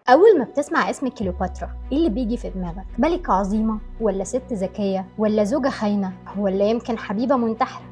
أول ما بتسمع اسم كليوباترا إيه اللي بيجي في دماغك؟ ملكة عظيمة ولا ست ذكية ولا زوجة خاينة ولا يمكن حبيبة منتحرة؟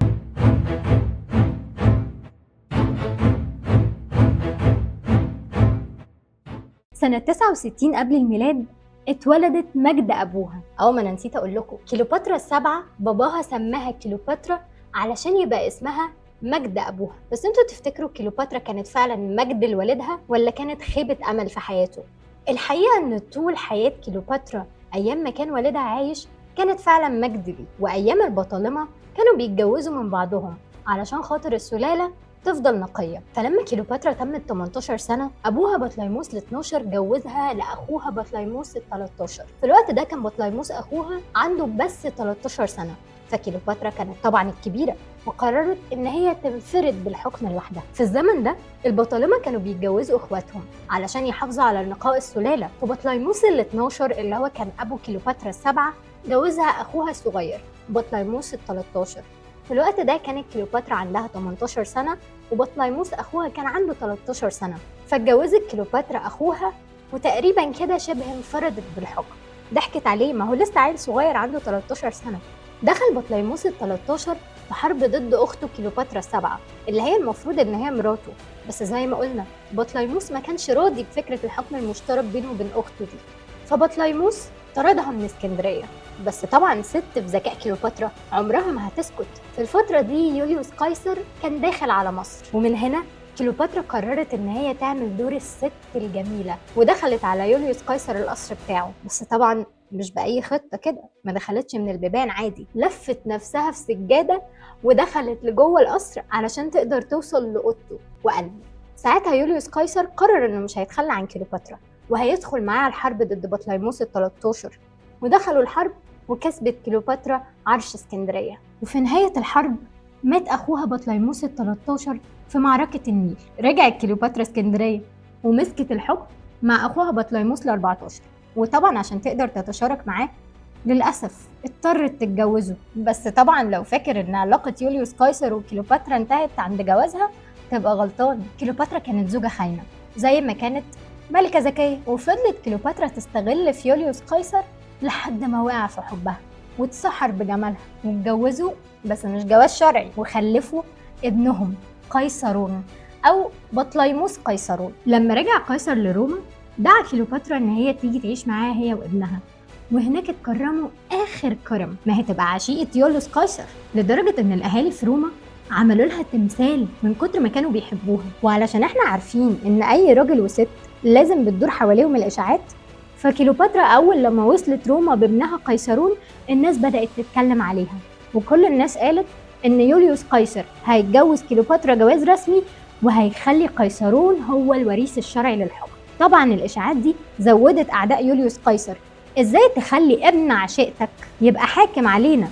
سنة 69 قبل الميلاد اتولدت مجد أبوها. ما أنا نسيت أقول لكم، كليوباترا السبعة باباها سماها كليوباترا علشان يبقى اسمها مجد أبوها. بس انتوا تفتكروا كليوباترا كانت فعلا مجد لوالدها ولا كانت خيبة أمل في حياته؟ الحقيقة إن طول حياة كليوباترا أيام ما كان والدها عايش كانت فعلا مجد ليه، وأيام البطالمة كانوا بيتجوزوا من بعضهم علشان خاطر السلالة تفضل نقية. فلما كليوباترا تمت 18 سنة أبوها بطليموس ال 12 جوزها لأخوها بطليموس ال 13. في الوقت ده كان بطليموس أخوها عنده بس 13 سنة، فكليوباترا كانت طبعا الكبيرة وقررت إن هي تنفرد بالحكم لوحدها. في الزمن ده البطالمة كانوا بيتجوزوا إخواتهم علشان يحافظوا على نقاء السلالة، وبطليموس ال 12 اللي هو كان أبو كليوباترا السبعة جوزها أخوها الصغير بطليموس ال 13. في الوقت ده كانت كليوباترا عندها 18 سنة وبطليموس أخوها كان عنده 13 سنة، فاتجوزت كليوباترا أخوها وتقريبا كده شبه انفردت بالحكم. ضحكت عليه، ما هو لسه عيل صغير عنده 13 سنة. دخل بطليموس ال 13 في حرب ضد أخته كليوباترا السبعة اللي هي المفروض إن هي مراته، بس زي ما قلنا بطليموس ما كانش راضي بفكرة الحكم المشترك بينه وبين أخته دي، فبطليموس طردها من اسكندرية. بس طبعا ست في ذكاء كليوباترا عمرها ما هتسكت. في الفترة دي يوليوس قيصر كان داخل على مصر، ومن هنا كليوباترا قررت ان هي تعمل دور الست الجميلة ودخلت على يوليوس قيصر القصر بتاعه. بس طبعا مش بأي خطة كده، ما دخلتش من البيبان عادي، لفت نفسها في سجادة ودخلت لجوه القصر علشان تقدر توصل لأوضته وقلبه. ساعتها يوليوس قيصر قرر انه مش هيتخلى عن كليوباترا وهيدخل معاها الحرب ضد بطليموس ال 13. ودخلوا الحرب وكسبت كليوباترا عرش اسكندرية. وفي نهاية الحرب مات أخوها بطليموس ال 13 في معركة النيل. رجعت كليوباترا اسكندرية ومسكت الحكم مع أخوها بطليموس ال 14، وطبعا عشان تقدر تتشارك معاه للأسف اضطرت تتجوزه. بس طبعا لو فاكر إن علاقة يوليوس قيصر وكليوباترا انتهت عند جوازها تبقى غلطان. كليوباترا كانت زوجة خاينة زي ما كانت ملكة ذكية، وفضلت كليوباترا تستغل في يوليوس قيصر لحد ما وقع في حبها واتسحر بجمالها، واتجوزوا بس مش جواز شرعي، وخلفوا ابنهم قيصرون أو بطليموس قيصرون. لما رجع قيصر لروما دعا كليوباترا إن هي تيجي تعيش معاه هي وابنها، وهناك اتكرموا آخر كرم، ما هي تبقى عشيقة يوليوس قيصر، لدرجة إن الأهالي في روما عملوا لها تمثال من كتر ما كانوا بيحبوها. وعلشان احنا عارفين إن أي راجل وست لازم بتدور حواليهم الإشاعات، فكليوباترا أول لما وصلت روما بابنها قيصرون الناس بدأت تتكلم عليها، وكل الناس قالت إن يوليوس قيصر هيتجوز كليوباترا جواز رسمي وهيخلي قيصرون هو الوريث الشرعي للحكم. طبعا الإشاعات دي زودت أعداء يوليوس قيصر، إزاي تخلي ابن عشيقتك يبقى حاكم علينا؟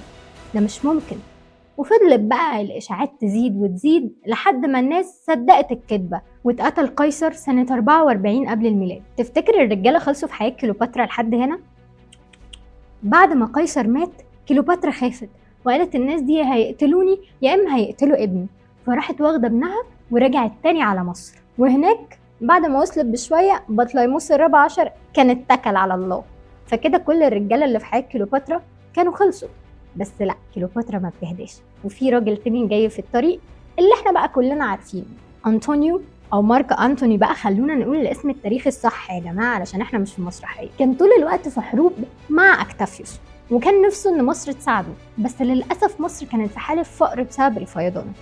ده مش ممكن. وفضلت بقى الإشاعات تزيد وتزيد لحد ما الناس صدقت الكذبة، واتقتل قيصر سنة 44 قبل الميلاد. تفتكر الرجالة خلصوا في حياة كليوباترا لحد هنا؟ بعد ما قيصر مات كليوباترا خافت وقالت الناس دي هيقتلوني يا إما هيقتلوا ابني، فراحت واخدة ابنها ورجعت تاني على مصر. وهناك بعد ما وصلت بشوية بطليموس الرابع عشر كان اتكل على الله، فكده كل الرجالة اللي في حياة كليوباترا كانوا خلصوا. بس لا، كليوباترا ما بتهداش، وفي راجل تاني جاي في الطريق اللي احنا بقى كلنا عارفينه، أنطونيو أو مارك أنتوني. بقى خلونا نقول الاسم التاريخي الصح يا جماعة علشان احنا مش في مسرحية. كان طول الوقت في حروب مع أكتافيوس وكان نفسه إن مصر تساعده، بس للأسف مصر كانت في حالة فقر بسبب الفيضان.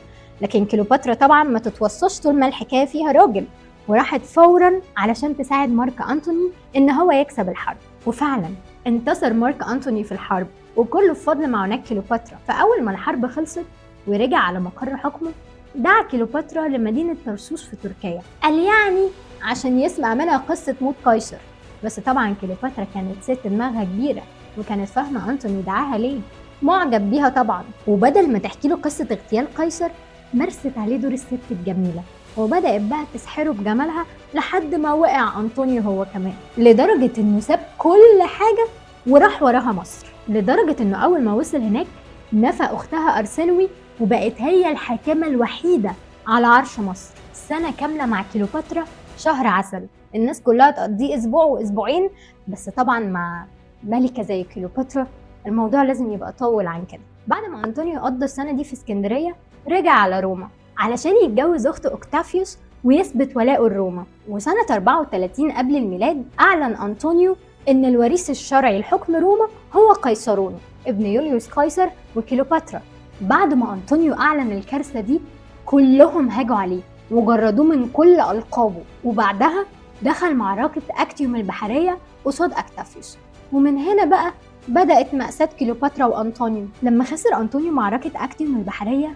لكن كليوباترا طبعا ما تتوصاش طول ما الحكاية فيها راجل، وراحت فورا علشان تساعد مارك أنتوني إن هو يكسب الحرب. وفعلا انتصر مارك أنتوني في الحرب، وكله بفضل معونات كليوباترا. فأول ما الحرب خلصت ورجع على مقر حكمه دعا كليوباترا لمدينة طرسوس في تركيا، قال يعني عشان يسمع منها قصة موت قيصر. بس طبعا كليوباترا كانت ست دماغها كبيرة وكانت فاهمة أنتوني دعاها ليه، معجب بيها طبعا، وبدل ما تحكي له قصة اغتيال قيصر مارست عليه دور الست الجميلة، وبدأت بقى تسحره بجمالها لحد ما وقع أنطونيو هو كمان، لدرجة إنه ساب كل حاجة وراح وراها مصر. لدرجة إنه أول ما وصل هناك نفى أختها أرسنوي وبقت هي الحاكمة الوحيدة على عرش مصر. سنة كاملة مع كليوباترا شهر عسل، الناس كلها تقضيه اسبوع واسبوعين، بس طبعا مع ملكة زي كليوباترا الموضوع لازم يبقى طول عن كده. بعد ما أنطونيو قضى السنة دي في اسكندرية رجع على روما علشان يتجوز أخت أوكتافيوس ويثبت ولاءه لروما. وسنة 34 قبل الميلاد أعلن أنطونيو إن الوريث الشرعي لحكم روما هو قيصرون ابن يوليوس قيصر وكليوباترا. بعد ما أنطونيو أعلن الكارثة دي كلهم هاجوا عليه وجردوه من كل ألقابه، وبعدها دخل معركة أكتيوم البحرية قصاد أكتافيوس. ومن هنا بقى بدأت مأساة كليوباترا وأنطونيو لما خسر أنطونيو معركة أكتيوم البحرية،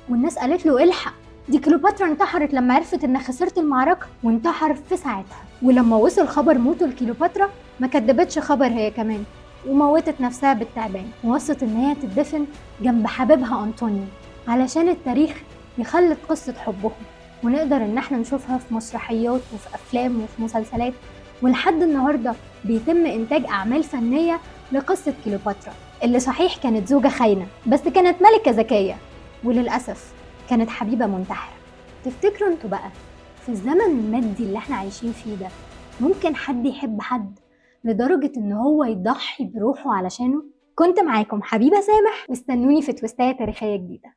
والناس قالت له الحق دي كليوباترا انتحرت لما عرفت إن خسرت المعركة، وانتحر في ساعتها. ولما وصل خبر موته لكليوباترا ما كدبتش خبر هي كمان وموتت نفسها بالتعبان، ووصت إن هي تدفن جنب حبيبها أنطونيو علشان التاريخ يخلد قصة حبهم، ونقدر إن احنا نشوفها في مسرحيات وفي أفلام وفي مسلسلات، ولحد النهاردة بيتم إنتاج أعمال فنية لقصة كليوباترا اللي صحيح كانت زوجة خاينة بس كانت ملكة ذكية، وللأسف كانت حبيبة منتحرة. تفتكروا انتوا بقى في الزمن المادي اللي احنا عايشين فيه ده ممكن حد يحب حد لدرجة إن هو يضحي بروحه علشانه؟ كنت معاكم حبيبة سامح، واستنوني في تويستاية تاريخية جديدة.